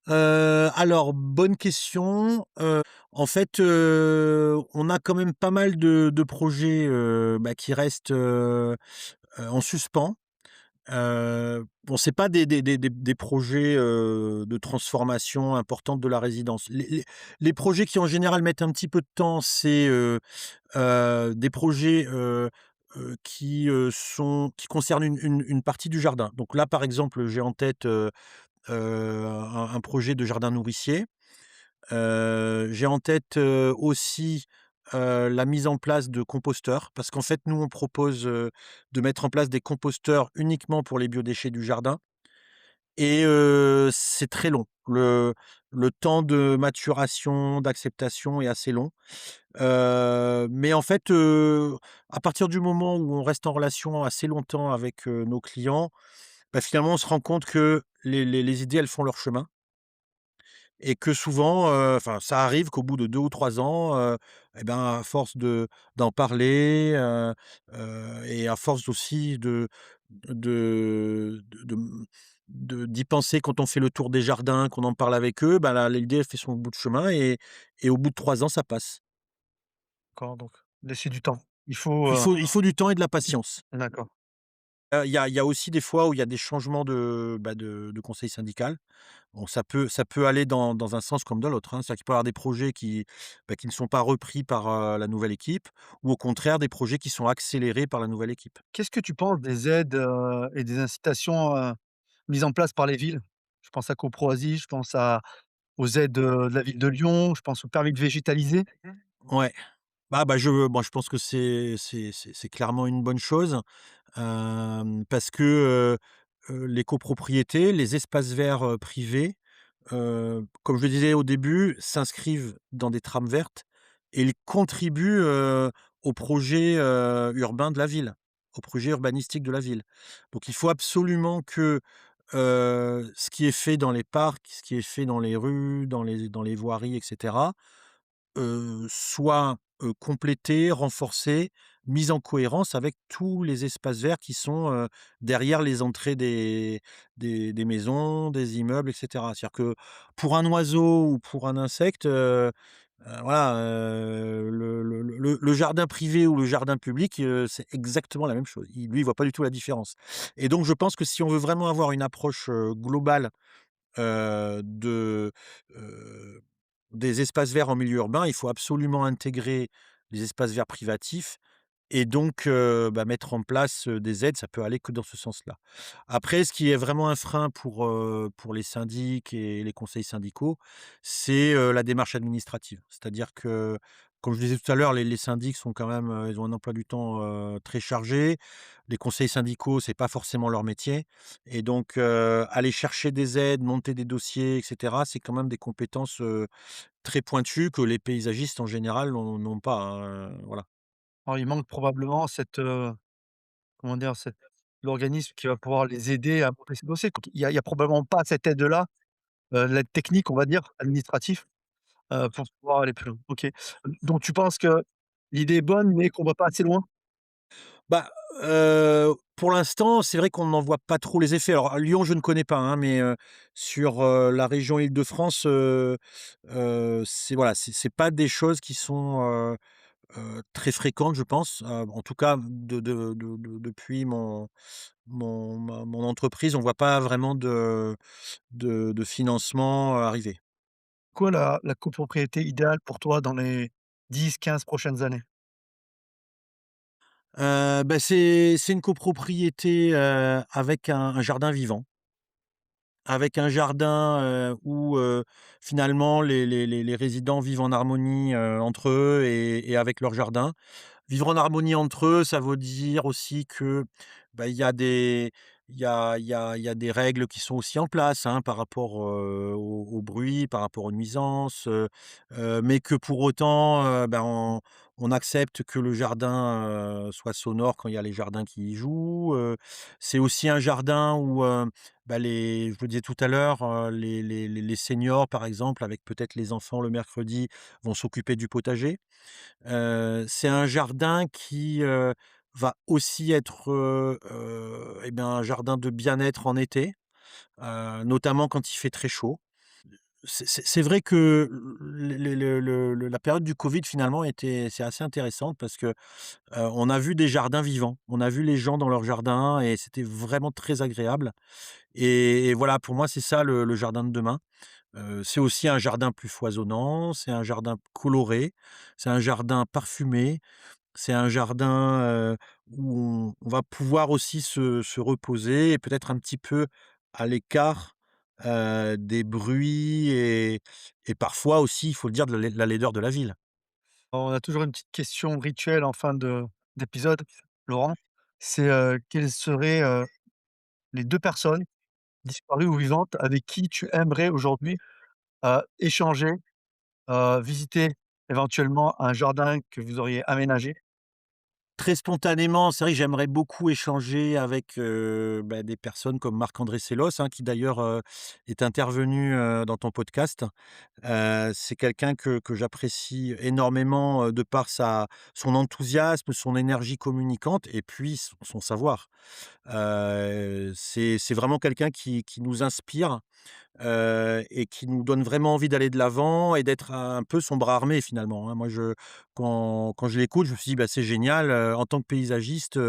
Alors bonne question, en fait, on a quand même pas mal de projets, bah, qui restent, en suspens. Bon, c'est pas des projets, de transformation importante de la résidence. Les projets qui en général mettent un petit peu de temps, c'est, des projets, qui concernent une partie du jardin. Donc là, par exemple, j'ai en tête, un projet de jardin nourricier. J'ai en tête, aussi, la mise en place de composteurs parce qu'en fait, nous, on propose, de mettre en place des composteurs uniquement pour les biodéchets du jardin et c'est très long. Le temps de maturation, d'acceptation est assez long. Mais en fait, à partir du moment où on reste en relation assez longtemps avec, nos clients, bah, finalement, on se rend compte que les idées, elles font leur chemin et que souvent, enfin, ça arrive qu'au bout de 2 ou 3 ans, et ben, à force d'en parler, et à force aussi d'y penser quand on fait le tour des jardins, qu'on en parle avec eux, bah, l'idée, elle fait son bout de chemin et au bout de 3 ans, ça passe. D'accord, donc laisser du temps. Il faut, Il faut du temps et de la patience. d'accord. Il y a aussi des fois où il y a des changements de conseil syndical. Bon, ça peut aller dans un sens comme dans l'autre, hein. C'est-à-dire qu'il peut y avoir des projets qui ne sont pas repris par, la nouvelle équipe ou au contraire des projets qui sont accélérés par la nouvelle équipe. Qu'est-ce que tu penses des aides, et des incitations, mises en place par les villes? Je pense à Coproasie, je pense aux aides, de la ville de Lyon, je pense au permis de végétaliser. Ouais. Je pense que c'est clairement une bonne chose, parce que, les copropriétés, les espaces verts, privés, comme je le disais au début, s'inscrivent dans des trames vertes et ils contribuent, au projet, urbain de la ville, au projet urbanistique de la ville. Donc il faut absolument que, ce qui est fait dans les parcs, ce qui est fait dans les rues, dans les voiries et cetera, soit, complété, renforcé, mis en cohérence avec tous les espaces verts qui sont, derrière les entrées des maisons, des immeubles et cetera. C'est-à-dire que pour un oiseau ou pour un insecte, voilà, le jardin privé ou le jardin public, c'est exactement la même chose. Il voit pas du tout la différence et donc je pense que si on veut vraiment avoir une approche, globale, heu, de, heu, des espaces verts en milieu urbain, il faut absolument intégrer les espaces verts privatifs et donc mettre en place, des aides, ça peut aller que dans ce sens-là. Après, ce qui est vraiment un frein pour les syndics et les conseils syndicaux, c'est, la démarche administrative. C'est-à-dire que, comme je disais tout à l'heure, les syndics sont quand même, ils ont un emploi du temps, très chargé. Les conseils syndicaux, c'est pas forcément leur métier et donc aller chercher des aides, monter des dossiers et cetera, c'est quand même des compétences, très pointues que les paysagistes en général n'ont pas, hein, voilà. Alors il manque probablement comment dire? L'organisme qui va pouvoir les aider à monter ces dossiers. Donc il y a probablement pas cette aide-là, l'aide technique, on va dire, administrative, pour pouvoir aller plus loin. OK. Donc tu penses que l'idée est bonne, mais qu'on va pas assez loin? Bah, pour l'instant, c'est vrai qu'on n'en voit pas trop les effets. Alors à Lyon, je ne connais pas, hein, mais sur, la région Île-de-France, c'est voilà, c'est pas des choses qui sont, très fréquentes, je pense. En tout cas, depuis mon entreprise, on voit pas vraiment de financement, arriver. Quoi la copropriété idéale pour toi dans les 10, 15 prochaines années? C'est une copropriété, avec un jardin vivant. Avec un jardin, où, finalement les résidents vivent en harmonie, entre eux et avec leur jardin. Vivre en harmonie entre eux, ça veut dire aussi que, il y a des il y a des règles qui sont aussi en place, hein, par rapport, au bruit, par rapport aux nuisances, mais que pour autant, on accepte que le jardin, soit sonore quand il y a les jardins qui y jouent, c'est aussi un jardin où, je le disais tout à l'heure, les seniors, par exemple, avec peut-être les enfants le mercredi, vont s'occuper du potager. C'est un jardin qui, va aussi être, un jardin de bien-être en été, notamment quand il fait très chaud. C'est vrai que la période du covid finalement c'est assez intéressante parce que, on a vu des jardins vivants. On a vu les gens dans leur jardin et c'était vraiment très agréable et voilà, pour moi, c'est ça le jardin de demain. C'est aussi un jardin plus foisonnant, c'est un jardin coloré, c'est un jardin parfumé, c'est un jardin, où on va pouvoir aussi se reposer et peut-être un petit peu à l'écart, des bruits et parfois aussi, il faut le dire, de la laideur de la ville. On a toujours une petite question rituelle en fin d'épisode, Laurent. C'est, quelles seraient, les 2 personnes, disparues ou vivantes, avec qui tu aimerais aujourd'hui, échanger, visiter éventuellement un jardin que vous auriez aménagé? Très spontanément, c'est vrai que j'aimerais beaucoup échanger avec, des personnes comme Marc-André Sellos, hein, qui d'ailleurs, est intervenu, dans ton podcast. C'est quelqu'un que j'apprécie énormément, de par son enthousiasme, son énergie communicante et puis son savoir. C'est vraiment quelqu'un qui nous inspire, et qui nous donne vraiment envie d'aller de l'avant et d'être un peu son bras armé finalement, hein. Moi quand je l'écoute, je me suis dit: «Bah, c'est génial, en tant que paysagiste,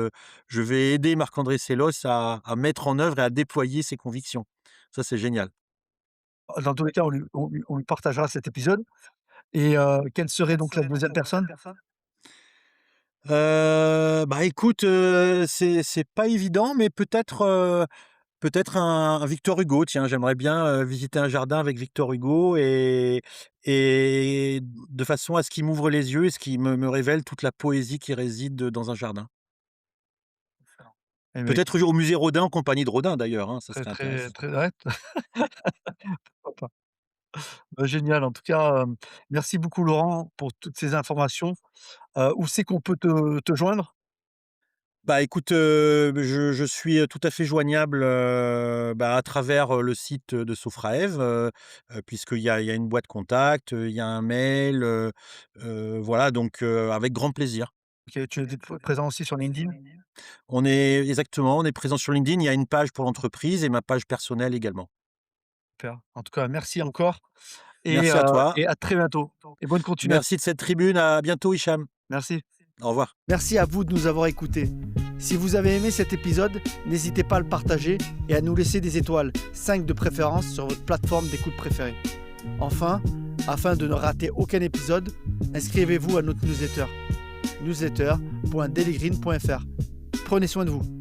je vais aider Marc-André Sellos à mettre en œuvre et à déployer ses convictions». Ça, c'est génial. Dans tous les cas, on lui partagera cet épisode et quelle serait donc la deuxième personne? Écoute, c'est pas évident, mais peut-être un Victor Hugo, tiens, j'aimerais bien, visiter un jardin avec Victor Hugo et de façon à ce qu'il m'ouvre les yeux et ce qui me révèle toute la poésie qui réside, dans un jardin. Eh beh, Peut-être au musée Rodin en compagnie de Rodin d'ailleurs, hein, ça très, serait très, intéressant. très ouais, pourquoi pas. Bah, génial, en tout cas, merci beaucoup Laurent pour toutes ces informations. Où c'est qu'on peut te joindre? Bah, écoute, je suis, tout à fait joignable, à travers, le site, de Sofraev, puisqu'il y a une boîte contact, il y a un mail, voilà donc avec grand plaisir. OK, tu es présent aussi sur LinkedIn? On est présent sur LinkedIn, il y a une page pour l'entreprise et ma page personnelle également. Super. En tout cas, merci encore Merci à toi, et à très bientôt et bonne continuation. merci de cette tribune, à bientôt Hicham. Merci. Au revoir. Merci à vous de nous avoir écoutés. Si vous avez aimé cet épisode, n'hésitez pas à le partager et à nous laisser des étoiles, 5 de préférence sur votre plateforme d'écoute préférée. Enfin, afin de ne rater aucun épisode, inscrivez-vous à notre newsletter. newsletter.dailygreen.fr. Prenez soin de vous.